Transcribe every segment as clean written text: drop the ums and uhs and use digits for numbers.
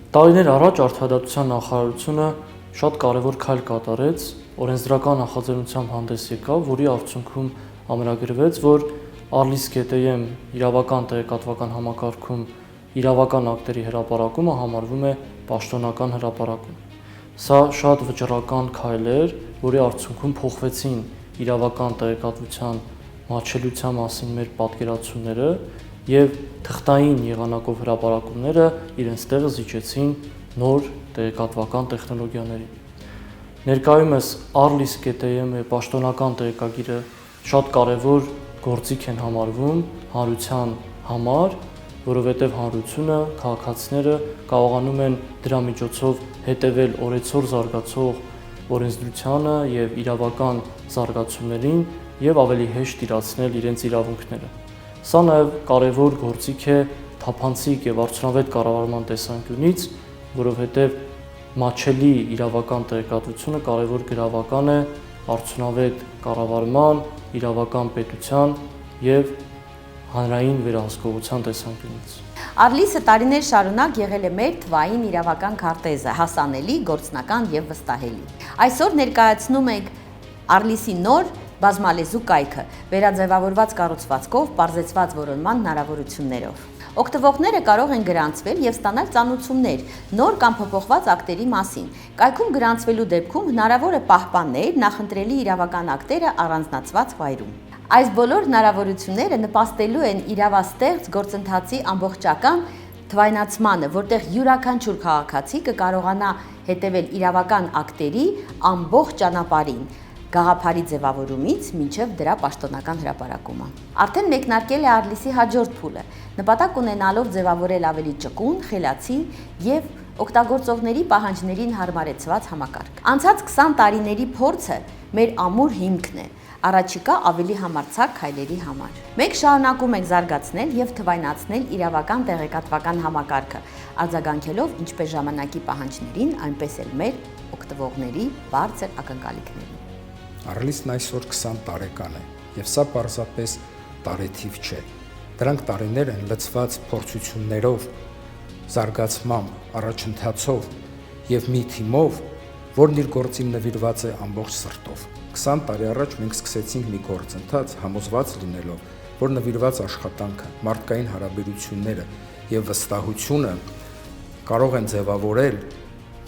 Տարիներ առաջ Արդարադատության նախարարությունը շատ կարևոր քայլ կատարեց, օրենսդրական նախաձեռնությամբ հանդես եկավ, որի արդյունքում ամրագրվեց, որ Arlis.am իրավական տեղեկատվական համակարգում իրավական ակտերի հրապարակումը համարվում է պաշտոնական հրապարակում։ Սա շատ վճռական քայլ էր, որի արդյունքում փոխվեցին իրավական տեղեկատվության մատչելիության մասին մեր պատկերացումները եւ թղթային եղանակով հրապարակումները իրենց տեղը զիջեցին նոր տեղեկատվական տեխնոլոգիաներին։ Ներկայումս Arlis.am-ի պաշտոնական տեղեկագիրը շատ կարևոր գործիք են համարվում հանրության համար, որովհետև հանրությունը, քաղաքացիները կարողանում են դրա միջոցով հետևել օրեցօր զարգացող օրենսդրությանը եւ իրավական զարգացումներին եւ ավելի հեշտ իրացնել իրենց իրավունքները։ Սա նաեւ կարևոր գործիք է թափանցիկ եւ արդյունավետ կառավարման տեսանկյունից, որովհետեւ մատչելի իրավական տեղեկատվությունը կարևոր գրավական է արդյունավետ կառավարման, իրավական պետության եւ հանրային վերահսկողության տեսանկյունից։ Arlis-ը տարիներ շարունակ եղել է մեր թվային իրավական քարտեզը, հասանելի, գործնական եւ վստահելի։ Այսօր ներկայացնում ենք Arlis-ի նոր բազմալեզու կայքը, վերաձևավորված կառուցվածքով, պարզեցված որոնման հնարավորություններով։ Օգտվողները կարող են գրանցվել եւ ստանալ ծանոթություններ նոր կամ փոփոխված ակտերի մասին։ Կայքում գրանցվելու դեպքում հնարավոր է պահպանել նախընտրելի իրավական ակտերը առանձնացված վայրում։ Այս բոլոր հնարավորությունները նպաստելու են իրավաստեղծ գործընթացի ամբողջական թվայնացմանը, որտեղ յուրաքանչյուր քաղաքացի կկարողանա հետևել իրավական ակտերի ամբողջ ճանապարհին, գաղափարի ձևավորումից մինչև դրա պաշտոնական հրապարակումը։ Արդեն մեկնարկել է Arlis-ի հաջորդ փուլը, նպատակ ունենալով ձևավորել ավելի ճկուն, խելացի եւ օգտագործողների պահանջներին հարմարեցված համակարգ։ Անցած 20 տարիների փորձը մեր ամուր հիմքն է, առաջիկա ավելի համարձակ քայլերի համար։ Մենք շարունակում ենք զարգացնել եւ թվայնացնել իրավական տեղեկատվական համակարգը, արձագանքելով ինչպես ժամանակի պահանջներին, այնպես էլ մեր օգտվողների բարձր ակնկալիքներին։ Arlis-ն այսօր 20 տարեկան է, եւ սա պարզապես տարեթիվ չէ։ Դրանք տարիներ են լցված փորձություններով, զարգացմամբ, առաջընթացով եւ մի թիմով, որն իր գործին նվիրված է ամբողջ սրտով։ 20 տարի առաջ մենք սկսեցինք մի գործընթաց համոզված լինելով, որ նվիրված աշխատանքը, մարդկային հարաբերությունները եւ վստահությունը կարող են ձևավորել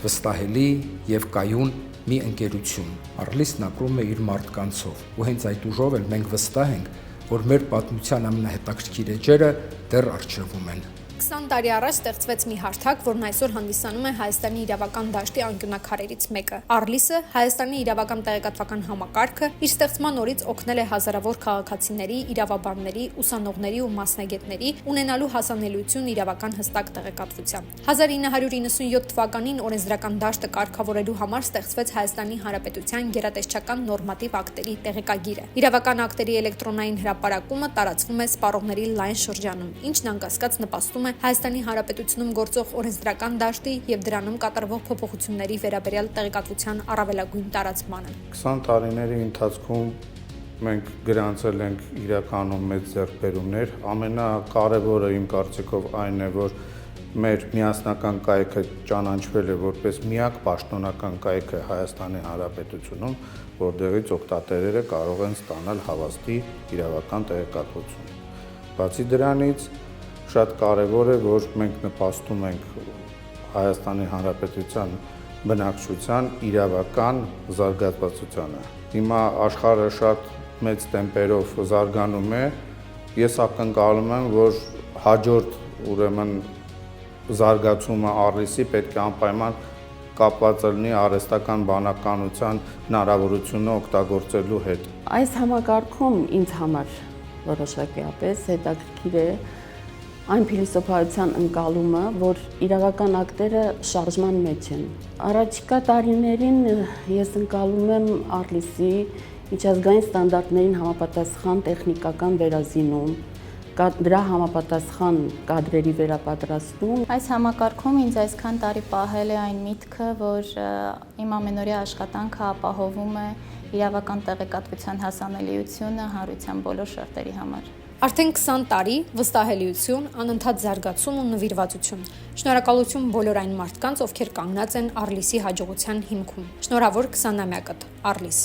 վստահելի եւ կայուն մի ընկերություն։ Arlis-ն ապրում է իր մարդկանցով, ու հենց այդ ուժով էլ մենք վստահ ենք, որ մեր պատմության ամենահետաքրքիր էջերը դեռ առջևում են։ 20 տարի առաջ ստեղծվեց մի հարթակ, որն այսօր հանդիսանում է Հայաստանի իրավական դաշտի անկյունակարերից մեկը։ Arlis-ը Հայաստանի իրավական տեղեկատվական համակարգը իր ստեղծման օրից օգնել է հազարավոր քաղաքացիների, իրավաբանների, ուսանողների ու մասնագետների ունենալու հասանելիություն իրավական հստակ տեղեկատվության։ 1997 թվականին օրենսդրական դաշտը կարգավորելու համար ստեղծվեց Հայաստանի Հանրապետության գերատեսչական նորմատիվ ակտերի տեղեկագիրը։ Իրավական ակտերի էլեկտրոնային հրապարակումը տարածվում է սպառողների լայն շրջանում, ինչն անկասկած նպաստում է Հայաստանի Հանրապետությունում գործող օրենսդրական դաշտի եւ դրանում կատարվող փոփոխությունների վերաբերյալ տեղեկատվության առավելագույն տարածմանը։ 20 տարիների ընթացքում մենք գրանցել ենք իրականում մեծ ձեռքբերումներ։ Ամենակարևորը իմ կարծիքով այն է, որ մեր միասնական կայքը ճանաչվել է որպես միակ պաշտոնական կայքը Հայաստանի Հանրապետությունում, որտեղից օգտատերերը կարող են ստանալ հավաստի իրավական տեղեկատվություն։ Բացի դրանից շատ կարևոր է, որ մենք նպաստում ենք Հայաստանի Հանրապետության բնակչության իրավական զարգացվածությանը։ Հիմա աշխարհը շատ մեծ տեմպերով զարգանում է։ Ես ակնկալում եմ, որ հաջորդ ուրեմն զարգացումը Arlis-ի պետք է անպայման կապված լինի արհեստական բանականության հնարավորությունը օգտագործելու հետ։ Այս համակարգում ինձ համար որոշակիապես հետաքրքիր է այն փիլիսոփայության ընկալումը, որ իրավական ակտերը շարժման մեջ են։ Առաջիկա տարիներին ես ընկալում եմ Arlis-ի միջազգային ստանդարտներին համապատասխան տեխնիկական վերազինում, դրա համապատասխան կադրերի վերապատրաստում։ Այս համակարգում ինձ այսքան տարի պահել է այն միտքը, որ իմ ամենօրյա աշխատանքը ապահովում է իրավական տեղեկատվության հասանելիությունը հանրության բոլոր շերտերի համար։ Արդեն 20 տարի վստահելիություն, անընդհատ զարգացում ու նվիրվածություն։ Շնորհակալություն բոլոր այն մարդկանց, ովքեր կանգնած են Արլիսի հաջողության հիմքում։ Շնորհավոր 20-ամյակդ, Արլիս։